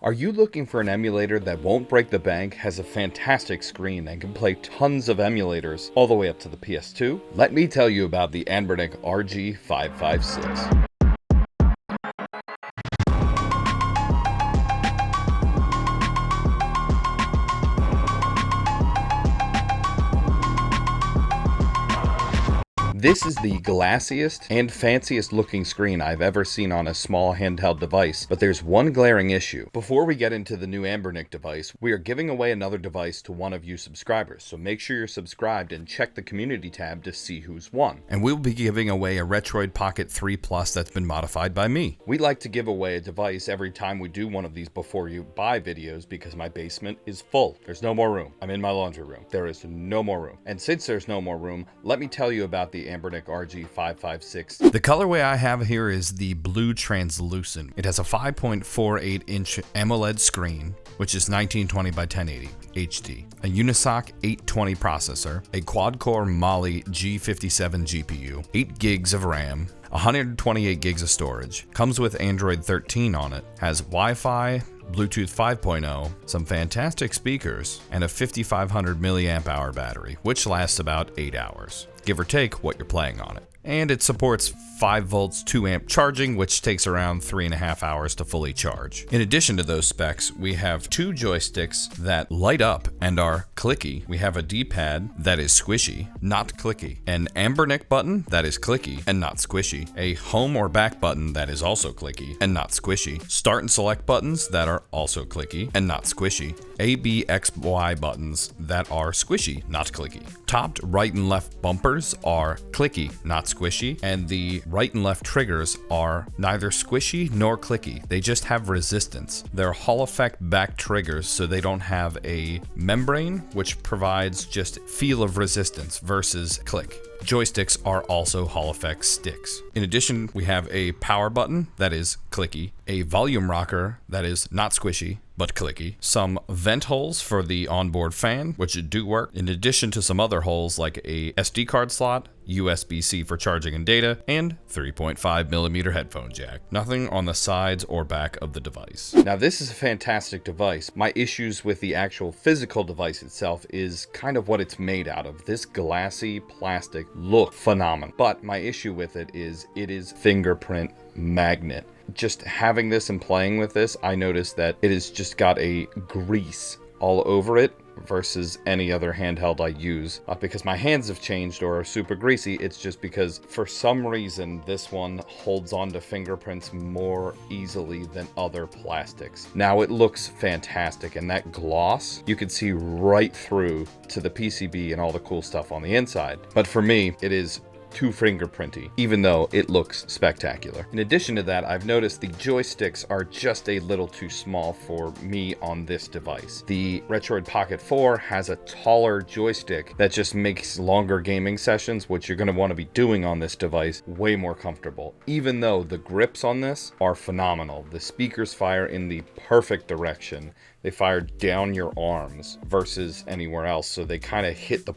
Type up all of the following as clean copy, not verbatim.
Are you looking for an emulator that won't break the bank, has a fantastic screen, and can play tons of emulators all the way up to the PS2? Let me tell you about the Anbernic RG556. This is the glassiest and fanciest looking screen I've ever seen on a small handheld device, but there's one glaring issue. Before we get into the new Anbernic device, we are giving away another device to one of you subscribers, so make sure you're subscribed and check the community tab to see who's won. And we'll be giving away a Retroid Pocket 3 Plus that's been modified by me. We like to give away a device every time we do one of these before you buy videos because my basement is full. There's no more room. I'm in my laundry room. There is no more room. And since there's no more room, let me tell you about the Anbernic RG556. The colorway I have here is the blue translucent. It has a 5.48 inch AMOLED screen, which is 1920 by 1080 HD, a Unisoc 820 processor, a quad-core Mali G57 GPU, 8 gigs of RAM, 128 gigs of storage, comes with Android 13 on it, has Wi-Fi, Bluetooth 5.0, some fantastic speakers, and a 5500 milliamp hour battery, which lasts about 8 hours, give or take what you're playing on it. And it supports 5 volts 2 amp charging, which takes around 3.5 hours to fully charge. In addition to those specs, we have 2 joysticks that light up and are clicky. We have a D-pad that is squishy, not clicky, an Anbernic button that is clicky and not squishy, a home or back button that is also clicky and not squishy, start and select buttons that are also clicky and not squishy, A, B, X, Y buttons that are squishy, not clicky. Topped right and left bumpers are clicky, not squishy, and the right and left triggers are neither squishy nor clicky. They just have resistance. They're Hall effect back triggers, so they don't have a membrane, which provides just feel of resistance versus click. Joysticks are also Hall effect sticks. In addition, we have a power button that is clicky, a volume rocker that is not squishy, but clicky, some vent holes for the onboard fan, which do work, in addition to some other holes like a SD card slot, USB-C for charging and data, and 3.5mm headphone jack. Nothing on the sides or back of the device. Now this is a fantastic device. My issues with the actual physical device itself is kind of what it's made out of. This glassy plastic look phenomenal, but my issue with it is fingerprint magnet. Just having this and playing with this, I noticed that it has just got a grease all over it versus any other handheld I use. Not because my hands have changed or are super greasy, it's just because for some reason this one holds on to fingerprints more easily than other plastics. Now it looks fantastic, and that gloss you can see right through to the PCB and all the cool stuff on the inside. But for me, it is too fingerprinty, even though it looks spectacular. In addition to that, I've noticed the joysticks are just a little too small for me on this device. The Retroid Pocket 4 has a taller joystick that just makes longer gaming sessions, which you're going to want to be doing on this device, way more comfortable. Even though the grips on this are phenomenal. The speakers fire in the perfect direction. They fire down your arms versus anywhere else, so they kind of hit the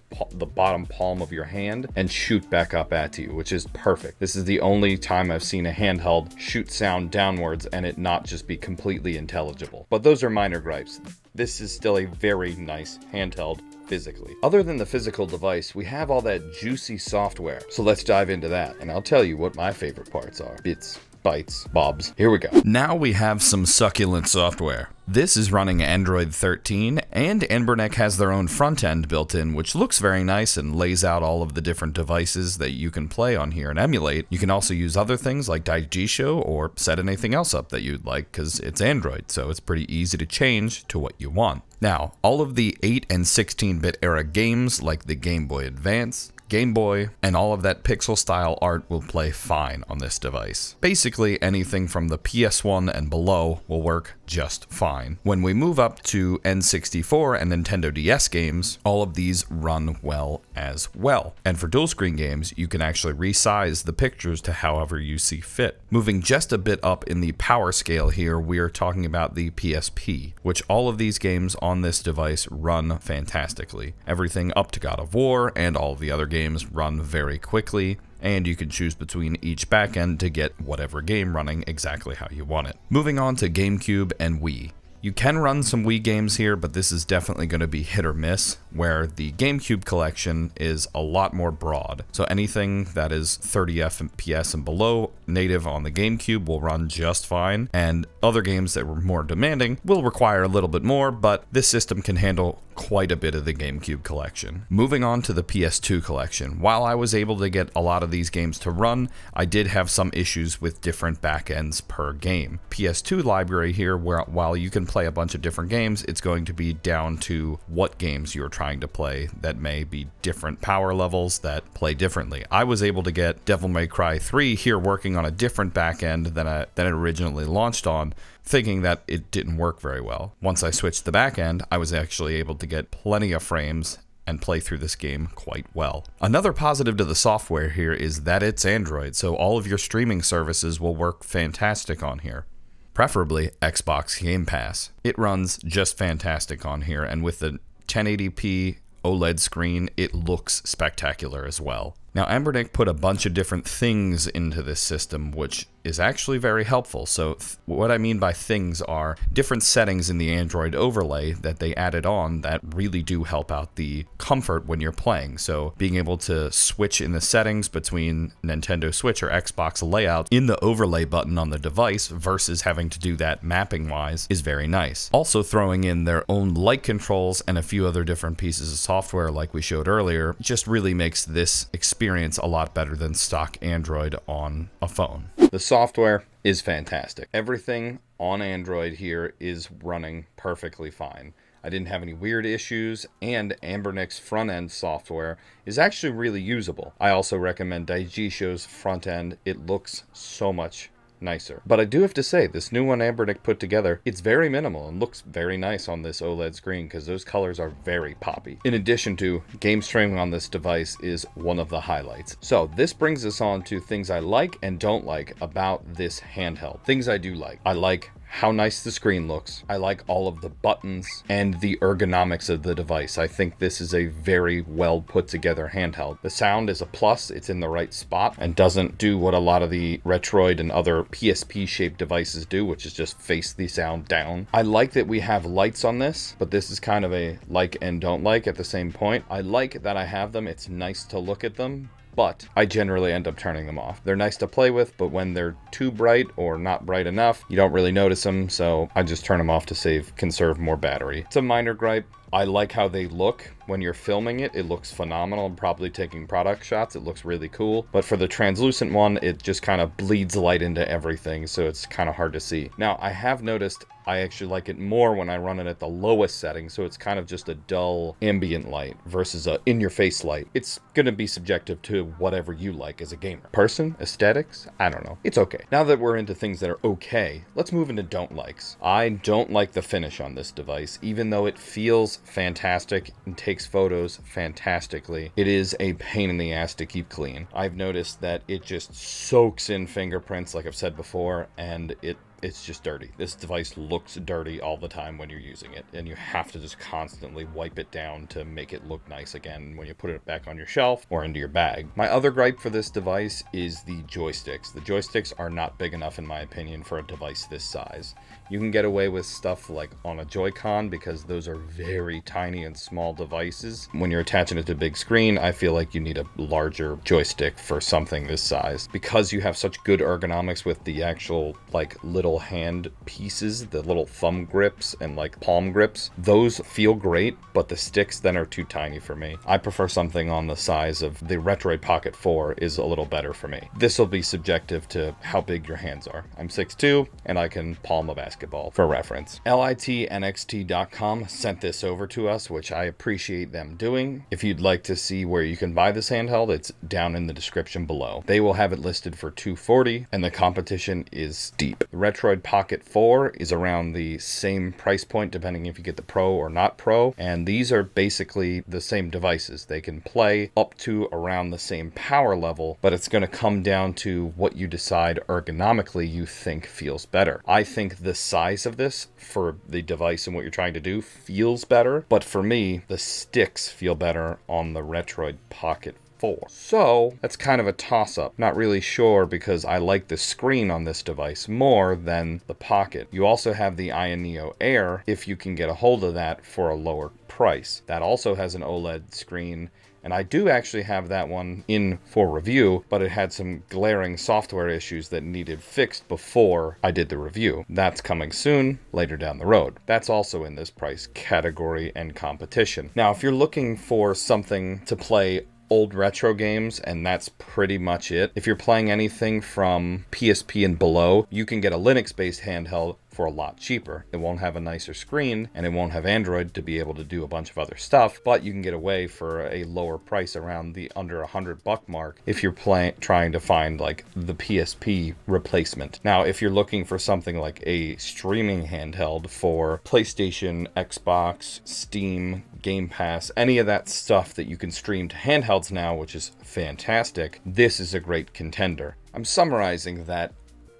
bottom palm of your hand and shoot back up at you, which is perfect. This is the only time I've seen a handheld shoot sound downwards and it not just be completely intelligible. But those are minor gripes. This is still a very nice handheld physically. Other than the physical device, we have all that juicy software. So let's dive into that, and I'll tell you what my favorite parts are. Bits, bytes, bobs. Here we go. Now we have some succulent software. This is running Android 13, and Anbernic has their own front end built in, which looks very nice and lays out all of the different devices that you can play on here and emulate. You can also use other things like Daijisho or set anything else up that you'd like, because it's Android, so it's pretty easy to change to what you want. Now, all of the 8 and 16-bit era games like the Game Boy Advance, Game Boy, and all of that pixel style art will play fine on this device. Basically anything from the PS1 and below will work just fine. When we move up to N64 and Nintendo DS games, all of these run well as well. And for dual screen games, you can actually resize the pictures to however you see fit. Moving just a bit up in the power scale here, we are talking about the PSP, which all of these games on this device run fantastically. Everything up to God of War and all of the other games run very quickly, and you can choose between each backend to get whatever game running exactly how you want it. Moving on to GameCube and Wii. You can run some Wii games here, but this is definitely going to be hit or miss, where the GameCube collection is a lot more broad. So anything that is 30 FPS and below, native on the GameCube, will run just fine, and other games that were more demanding will require a little bit more, but this system can handle quite a bit of the GameCube collection. Moving on to the PS2 collection. While I was able to get a lot of these games to run, I did have some issues with different backends per game. PS2 library here, where while you can play a bunch of different games, it's going to be down to what games you're trying to play that may be different power levels that play differently. I was able to get Devil May Cry 3 here working on a different backend than it originally launched on, thinking that it didn't work very well. Once I switched the back end, I was actually able to get plenty of frames and play through this game quite well. Another positive to the software here is that it's Android, so all of your streaming services will work fantastic on here. Preferably Xbox Game Pass. It runs just fantastic on here, and with the 1080p OLED screen, it looks spectacular as well. Now, Anbernic put a bunch of different things into this system, which is actually very helpful. So what I mean by things are different settings in the Android overlay that they added on that really do help out the comfort when you're playing. So being able to switch in the settings between Nintendo Switch or Xbox layout in the overlay button on the device versus having to do that mapping wise is very nice. Also throwing in their own light controls and a few other different pieces of software like we showed earlier just really makes this experience a lot better than stock Android on a phone. The software is fantastic. Everything on Android here is running perfectly fine. I didn't have any weird issues, and Anbernic's front-end software is actually really usable. I also recommend Daijisho's front-end. It looks so much nicer. But I do have to say, this new one Anbernic put together, it's very minimal and looks very nice on this OLED screen because those colors are very poppy. In addition to, game streaming on this device is one of the highlights. So this brings us on to things I like and don't like about this handheld. Things I do like. I like how nice the screen looks. I like all of the buttons and the ergonomics of the device. I think this is a very well put together handheld. The sound is a plus. It's in the right spot and doesn't do what a lot of the Retroid and other PSP shaped devices do, which is just face the sound down. I like that we have lights on this, but this is kind of a like and don't like at the same point. I like that I have them. It's nice to look at them, but I generally end up turning them off. They're nice to play with, but when they're too bright or not bright enough, you don't really notice them, so I just turn them off to conserve more battery. It's a minor gripe. I like how they look. When you're filming it, it looks phenomenal. I'm probably taking product shots. It looks really cool. But for the translucent one, it just kind of bleeds light into everything, so it's kind of hard to see. Now, I have noticed I actually like it more when I run it at the lowest setting, so it's kind of just a dull ambient light versus a in-your-face light. It's going to be subjective to whatever you like as a gamer. Person? Aesthetics? I don't know. It's okay. Now that we're into things that are okay, let's move into don't likes. I don't like the finish on this device, even though it feels fantastic and takes photos fantastically. It is a pain in the ass to keep clean. I've noticed that it just soaks in fingerprints, like I've said before, and it's just dirty. This device looks dirty all the time when you're using it, and you have to just constantly wipe it down to make it look nice again when you put it back on your shelf or into your bag. My other gripe for this device is the joysticks. The joysticks are not big enough, in my opinion, for a device this size. You can get away with stuff like on a Joy-Con because those are very tiny and small devices. When you're attaching it to a big screen, I feel like you need a larger joystick for something this size. Because you have such good ergonomics with the actual like little hand pieces, the little thumb grips and like palm grips, those feel great, but the sticks then are too tiny for me. I prefer something on the size of the Retroid Pocket 4 is a little better for me. This will be subjective to how big your hands are. I'm 6'2", and I can palm a basketball for reference. LITNXT.com sent this over to us, which I appreciate them doing. If you'd like to see where you can buy this handheld, it's down in the description below. They will have it listed for $240, and the competition is steep. The Retroid Pocket 4 is around the same price point depending if you get the Pro or not Pro, and these are basically the same devices. They can play up to around the same power level, but it's going to come down to what you decide ergonomically you think feels better. I think the size of this for the device and what you're trying to do feels better, but for me, the sticks feel better on the Retroid Pocket 4. So that's kind of a toss-up. Not really sure because I like the screen on this device more than the Pocket. You also have the Ion Neo Air if you can get a hold of that for a lower price. That also has an OLED screen, and I do actually have that one in for review, but it had some glaring software issues that needed fixed before I did the review. That's coming soon, later down the road. That's also in this price category and competition. Now, if you're looking for something to play old retro games, and that's pretty much it. If you're playing anything from PSP and below, you can get a Linux-based handheld for a lot cheaper. It won't have a nicer screen, and it won't have Android to be able to do a bunch of other stuff, but you can get away for a lower price around the under $100 mark if you're trying to find like the PSP replacement. Now, if you're looking for something like a streaming handheld for PlayStation, Xbox, Steam, Game Pass, any of that stuff that you can stream to handhelds now, which is fantastic, this is a great contender. I'm summarizing that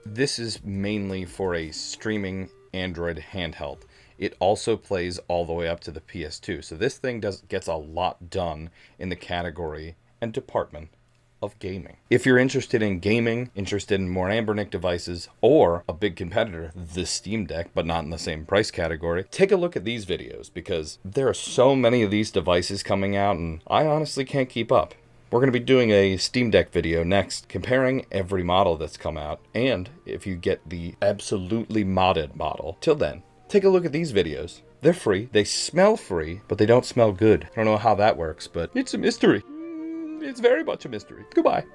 this is mainly for a streaming Android handheld. It also plays all the way up to the PS2. So this thing gets a lot done in the category and department of gaming. If you're interested in gaming, interested in more Anbernic devices, or a big competitor, the Steam Deck, but not in the same price category, take a look at these videos because there are so many of these devices coming out and I honestly can't keep up. We're going to be doing a Steam Deck video next, comparing every model that's come out, and if you get the absolutely modded model. Till then, take a look at these videos. They're free, they smell free, but they don't smell good. I don't know how that works, but it's a mystery. It's very much a mystery. Goodbye.